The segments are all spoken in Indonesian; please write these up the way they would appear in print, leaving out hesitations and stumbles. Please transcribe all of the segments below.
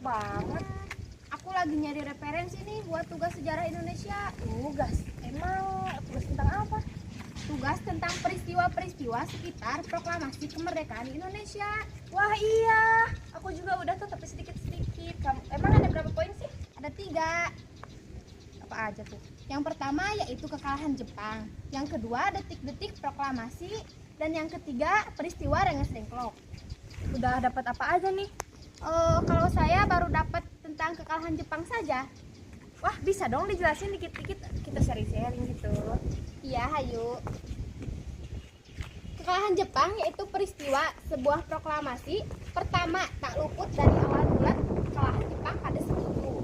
banget. Aku lagi nyari referensi nih buat tugas sejarah Indonesia. Tugas? Emang tugas tentang apa? Tugas tentang peristiwa-peristiwa sekitar proklamasi kemerdekaan Indonesia. Wah iya, aku juga udah tuh tapi sedikit-sedikit. Emang ada berapa poin sih? Ada 3. Apa aja tuh? Yang pertama yaitu kekalahan Jepang. Yang kedua detik-detik proklamasi. Dan yang ketiga peristiwa Rengas Dengklok. Udah dapat apa aja nih? Kalau saya baru dapat tentang kekalahan Jepang saja. Wah bisa dong dijelasin dikit-dikit, kita sharing-sharing gitu. Iya, hayu. Kekalahan Jepang yaitu peristiwa sebuah proklamasi pertama tak luput dari awal bulan kekalahan Jepang pada Sekutu.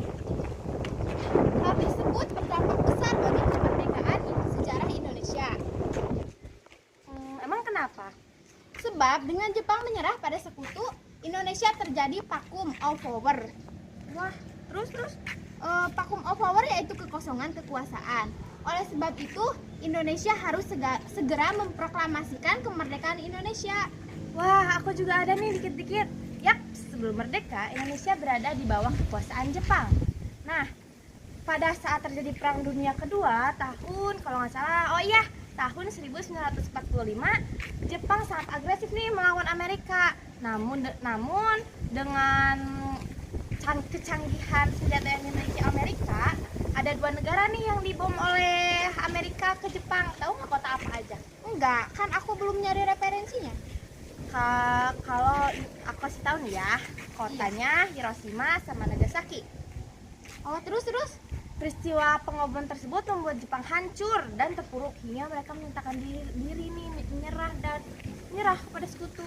Hal tersebut berdampak besar bagi kemerdekaan sejarah Indonesia. Emang kenapa? Sebab dengan Jepang menyerah pada Sekutu, Indonesia terjadi vacuum of power. Wah, terus? Vacuum of power yaitu kekosongan kekuasaan. Oleh sebab itu, Indonesia harus segera memproklamasikan kemerdekaan Indonesia. Wah, aku juga ada nih dikit-dikit. Yap, sebelum merdeka, Indonesia berada di bawah kekuasaan Jepang. Nah, pada saat terjadi Perang Dunia Kedua, tahun 1945, Jepang sangat agresif nih melawan Amerika. Namun dengan kecanggihan senjata yang dimiliki Amerika, ada 2 negara nih yang dibom oleh Amerika ke Jepang. Tahu nggak kota apa aja? Enggak, kan aku belum nyari referensinya. Kalau aku kasih tahu nih ya, kotanya Hiroshima sama Nagasaki. Oh, terus? Peristiwa pengoboman tersebut membuat Jepang hancur dan terpuruk hingga mereka menyatakan diri nih menyerah kepada Sekutu.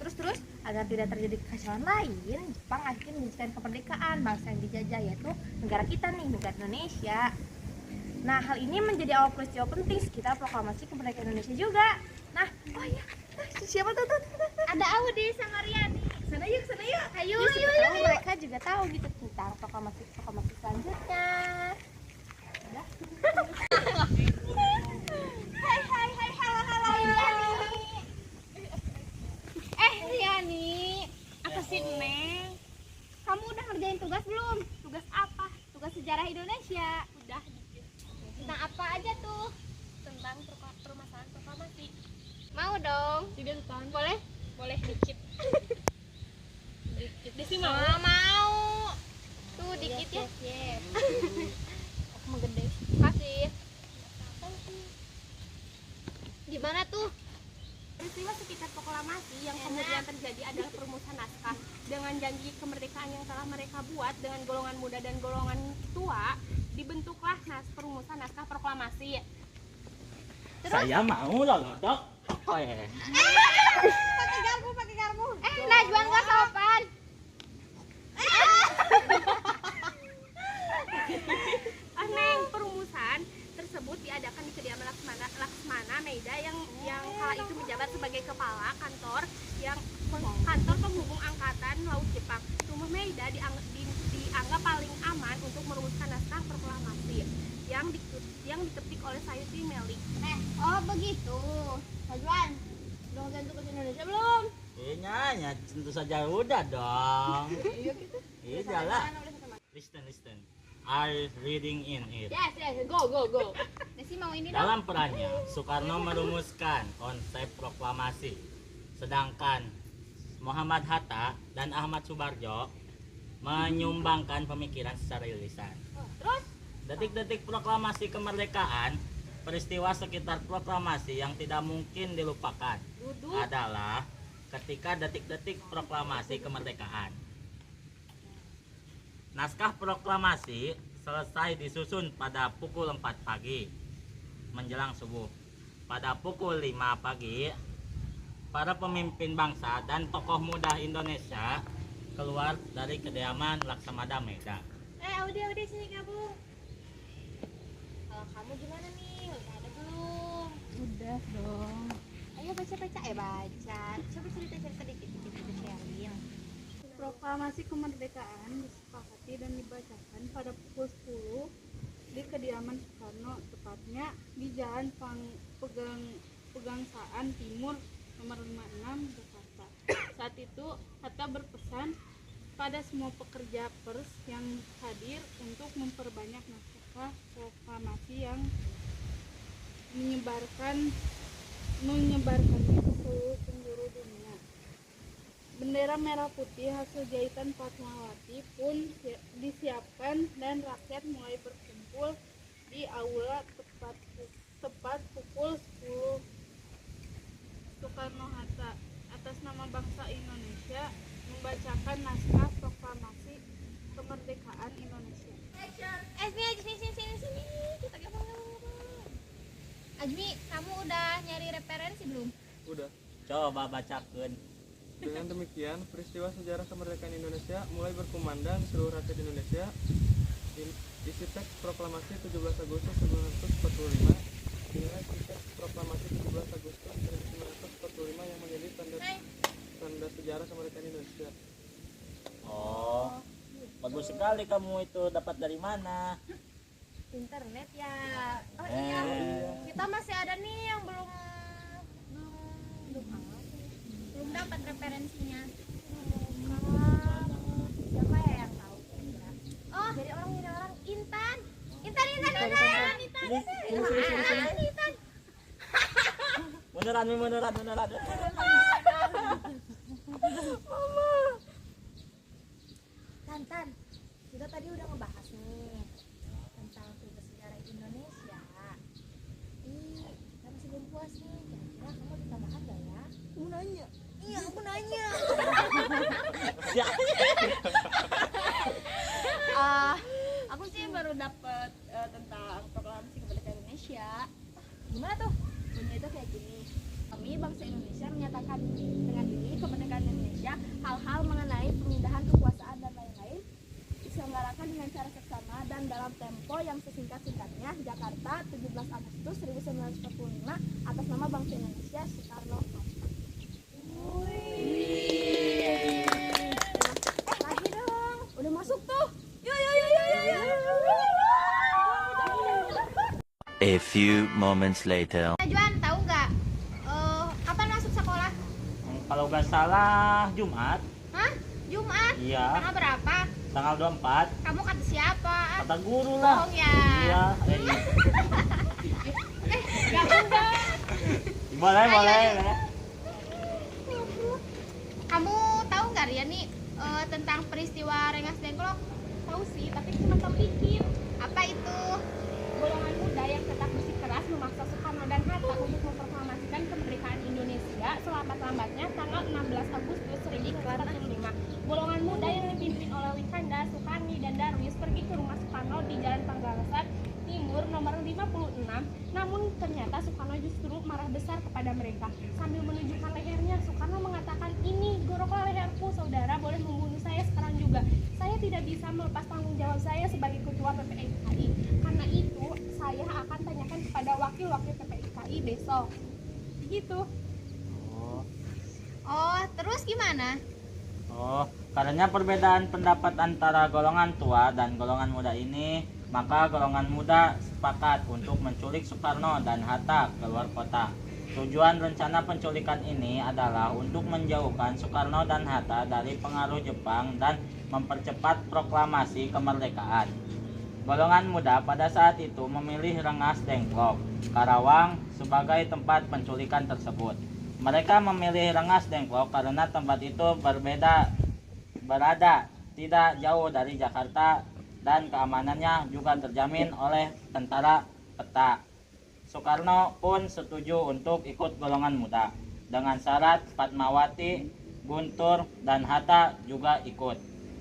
Terus agar tidak terjadi kekacauan lain, Jepang akhirnya menjadikan kemerdekaan bangsa yang dijajah, yaitu negara kita nih, negara Indonesia. Nah, hal ini menjadi awal peristiwa penting sekitar proklamasi kemerdekaan Indonesia juga. Nah, siapa tuh? Ada Audi sama Riani. Sana yuk. Ayo. Mereka juga tahu gitu tentang proklamasi selanjutnya. Udah. Hai, halo Riani. Apa sih, Neng? Kamu udah ngerjain tugas belum? Tugas apa? Tugas sejarah Indonesia. Udah dikit. Tentang apa aja tuh? Tentang permasalahan proklamasi. Mau dong? Tidak tahu. Boleh dikit. Desi Mau. Tuh dikit ya. Yes. Aku mau gede. Kasih. Gimana tuh? Peristiwa sekitar proklamasi yang kemudian terjadi adalah perumusan naskah dengan janji kemerdekaan yang telah mereka buat dengan golongan muda dan golongan tua. Dibentuklah perumusan naskah proklamasi. Terus? Saya mau lolodok. Pakai garpu. Najwa nggak sopan. Neng, perumusan tersebut diadakan di kediaman Laksmana Meida yang kala itu menjabat sebagai kepala kantor penghubung angkatan laut Jepang. Rumah Meida dianggap paling aman untuk merumuskan naskah proklamasi yang diketik oleh Sayuti Melik. Oh begitu. Najwan, udah ngerjain tugas Indonesia belum? Iya, tentu saja udah dong. Iya gitu. Iya lah. Listen. Are reading in it. Yes, go. Nasi mau ini dong. Dalam perannya, Soekarno merumuskan konsep proklamasi. Sedangkan Muhammad Hatta dan Ahmad Subarjo menyumbangkan pemikiran secara lisan. Terus? Detik-detik proklamasi kemerdekaan, peristiwa sekitar proklamasi yang tidak mungkin dilupakan adalah ketika detik-detik proklamasi kemerdekaan. Naskah proklamasi selesai disusun pada pukul 4 pagi menjelang subuh. Pada pukul 5 pagi, para pemimpin bangsa dan tokoh muda Indonesia keluar dari kediaman Laksamana Meida. Udah sini gabung. Kalau kamu gimana nih? Udah ada belum? Udah dong. Ayo baca. Coba cerita dikit kita sharing. Proklamasi kemerdekaan disepakati dan dibacakan pada pukul 10 di kediaman Soekarno, tepatnya di Jalan Pegangsaan Timur nomor 56 Jakarta. Saat itu Hatta berpesan kepada semua pekerja pers yang hadir untuk memperbanyak naskah proklamasi yang menyebarkannya ke seluruh penjuru dunia. Bendera merah putih hasil jahitan Fatmawati pun disiapkan dan rakyat mulai berkumpul di aula tepat pukul 10. Soekarno-Hatta atas nama bangsa Indonesia membacakan naskah proklamasi kemerdekaan Indonesia. Sini. Kita Ajmi, kamu udah nyari referensi belum? Udah. Coba bacakan. Dengan demikian, peristiwa sejarah kemerdekaan Indonesia mulai berkumandang di seluruh rakyat Indonesia. Isi teks proklamasi 17 Agustus 1945. Inilah isi teks proklamasi 17 Agustus 1945 yang menjadi tanda sejarah kemerdekaan Indonesia. Oh, bagus sekali kamu itu. Dapat dari mana? Internet ya. Oh iya, kita masih ada nih yang belum Dapat referensinya. siapa ya yang tahu kira-kira? Oh, dari orang Intan. Intan. Beneran. Tan, kita tadi udah ngebahas nih tentang tugas sejarah Indonesia. Kita masih belum puas nih. Kira-kira kamu ditambahkan gak ya? Kamu nanya. Iya, aku nanya. Aku sih baru dapet tentang proklamasi kemerdekaan Indonesia. Gimana tuh? Bunyinya itu kayak gini. Kami bangsa Indonesia menyatakan dengan ini kemerdekaan Indonesia hal-hal mengenai pemindahan kekuasaan dan lain-lain diselenggarakan dengan cara seksama dan dalam tempo yang sesingkat-singkatnya. Jakarta, 17 Agustus 1945 atas nama bangsa Indonesia Soekarno-Hatta. Lagi dong. Udah masuk tuh. A few moments later. Juan, tahu nggak? Kapan masuk sekolah? Kalau nggak salah Jumat. Hah? Jumat? Iya. Tanggal berapa? Tanggal 24. Kamu kata siapa? Kata guru lah. Bohong ya? Iya. Gak udah. Boleh. Kamu tahu nggak Rian nih tentang peristiwa Rengas Dengklok? Tahu sih, tapi cuma tahu dikit. Apa itu? Golongan muda yang tetap bersikeras memaksa Soekarno dan Hatta untuk memproklamasikan kemerdekaan Indonesia selambat-lambatnya tanggal 16 Agustus 1945. Golongan muda yang dipimpin oleh Wikanda, Sukarni, dan Darwis pergi ke rumah Soekarno di Jalan Panggalasan Timur nomor 56. Namun ternyata Soekarno justru marah besar kepada mereka. Sambil menunjukkan lehernya, Soekarno mengatakan, "Ini goroklah leherku, saudara boleh membunuh saya sekarang juga. Saya tidak bisa melepas tanggung jawab saya sebagai ketua PPIKI. Karena itu, saya akan tanyakan kepada wakil-wakil PPIKI besok." Gitu. Oh, terus gimana? Oh, karena perbedaan pendapat antara golongan tua dan golongan muda ini, maka golongan muda sepakat untuk menculik Soekarno dan Hatta keluar kota. Tujuan rencana penculikan ini adalah untuk menjauhkan Soekarno dan Hatta dari pengaruh Jepang dan mempercepat proklamasi kemerdekaan. Golongan muda pada saat itu memilih Rengas Dengklok, Karawang sebagai tempat penculikan tersebut. Mereka memilih Rengas Dengklok karena tempat itu berada tidak jauh dari Jakarta dan keamanannya juga terjamin oleh tentara peta. Soekarno pun setuju untuk ikut golongan muda dengan syarat Fatmawati, Guntur, dan Hatta juga ikut.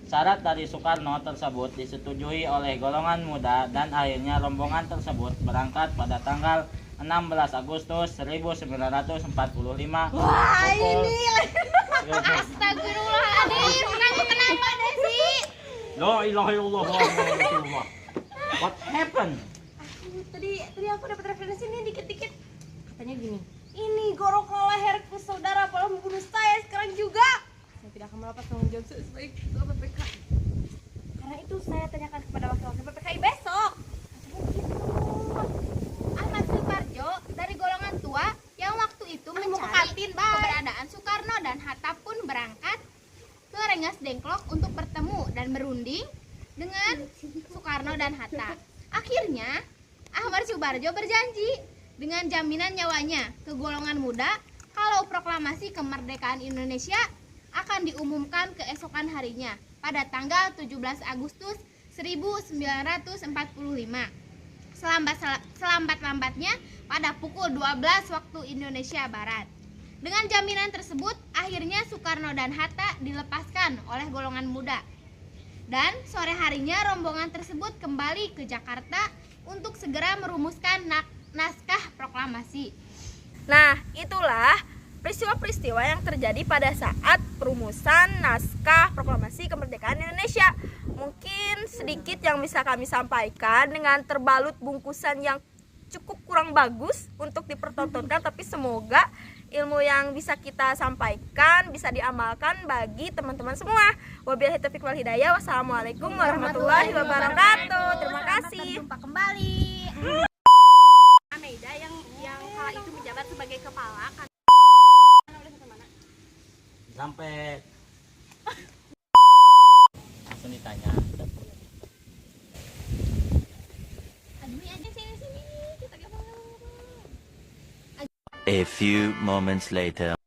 Syarat dari Soekarno tersebut disetujui oleh golongan muda dan akhirnya rombongan tersebut berangkat pada tanggal 16 Agustus 1945. Wah, pukul ini Astagfirullahaladzim. Kenapa deh sih? La ilaha illallah Muhammadur Rasulullah. What happened? Tadi aku dapat referensi nih dikit-dikit. Katanya gini, ini goroklah leherku, saudara boleh membunuh saya sekarang juga. Saya tidak akan melepas tanggung jawab sebagai ketua PPKI. Karena itu saya tanyakan kepada wakil-wakil PPKI besok. Ahmad Suparjo dari golongan tua yang waktu itu mencari keberadaan Soekarno dan Hatta pun berangkat ke Rengas Dengklok untuk bertemu dan berunding dengan Soekarno dan Hatta. Akhirnya Ahmad Subarjo berjanji dengan jaminan nyawanya ke golongan muda kalau proklamasi kemerdekaan Indonesia akan diumumkan keesokan harinya pada tanggal 17 Agustus 1945. Selambat-lambatnya pada pukul 12 waktu Indonesia Barat. Dengan jaminan tersebut, akhirnya Soekarno dan Hatta dilepaskan oleh golongan muda. Dan sore harinya rombongan tersebut kembali ke Jakarta untuk segera merumuskan naskah proklamasi. Nah, itulah peristiwa-peristiwa yang terjadi pada saat perumusan naskah proklamasi kemerdekaan Indonesia. Mungkin sedikit yang bisa kami sampaikan dengan terbalut bungkusan yang cukup kurang bagus untuk dipertontonkan, tapi semoga ilmu yang bisa kita sampaikan bisa diamalkan bagi teman-teman semua. Wabillahi taufiq wal hidayah. Wassalamualaikum warahmatullahi wabarakatuh. Terima kasih. Sampai jumpa kembali. Ameida yang kala itu menjabat sebagai kepala Sampai langsung ditanya. A few moments later.